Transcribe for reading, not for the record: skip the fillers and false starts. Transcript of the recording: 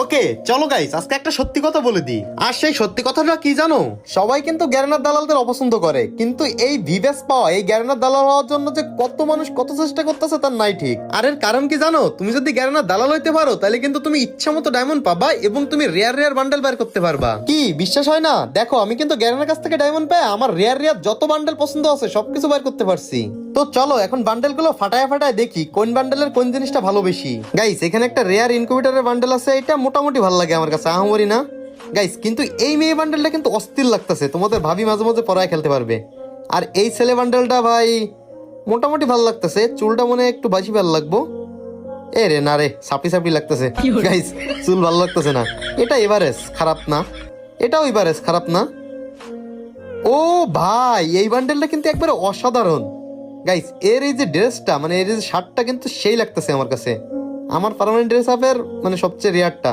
ওকে চলো গাইস, আজকে একটা সত্যি কথা বলে দিই। আর সেই সত্যি কথাটা কি জানো? সবাই কিন্তু গ্যারেনার দালালদের অপছন্দ করে, কিন্তু এই ভিভেস পাওয়া, এই গ্যারেনার দালাল হওয়ার জন্য যে কত মানুষ কত চেষ্টা করতেছে তার নাই ঠিক। আর এর কারণ কি জানো? তুমি যদি গ্যারেনার দালাল হইতে পারো তাহলে কিন্তু তুমি ইচ্ছা মতো ডায়মন্ড পাবা এবং তুমি রেয়ার রেয়ার বান্ডেল বের করতে পারবা। কি বিশ্বাস হয় না? দেখো আমি কিন্তু গ্যারেনার কাছ থেকে ডায়মন্ড পেয়ে আমার রেয়ার রেয়ার যত বান্ডেল পছন্দ আছে সবকিছু বের করতে পারছি। তো চলো এখন বান্ডেল গুলো ফাটায় ফাটায় দেখি কোন বান্ডেলের কোন জিনিসটা ভালো বেশি। গাইস এখানে একটা রেয়ার ইনকিউবেটরের বান্ডেল আছে, এটা মোটামুটি ভালো লাগে আমার কাছে, আহামরি না গাইস। কিন্তু এই মেয়ে বান্ডেলটা কিন্তু অস্থির লাগতেছে, তোমাদের ভাবি মাঝে মাঝে পরায় খেলতে পারবে। আর এই ছেলে বান্ডেলটা ভাই মোটামুটি ভালো লাগতেছে, চুলটা মনে হয় একটু বেশি ভালো লাগবো। এ রে না রে, সাপি সাপি লাগতেছে গাইস, চুল ভালো লাগতেছে না। এটা এভারেজ খারাপ না, এটাও এভারেজ খারাপ না। ও ভাই এই বান্ডেলটা কিন্তু একবারে অসাধারণ গাইস। এর এই যে ড্রেসটা, মানে এর এই যে শার্টটা কিন্তু সেই লাগতেছে আমার কাছে, আমার পার্মানেন্ট ড্রেস আপের মানে সবচেয়ে রেয়ারটা।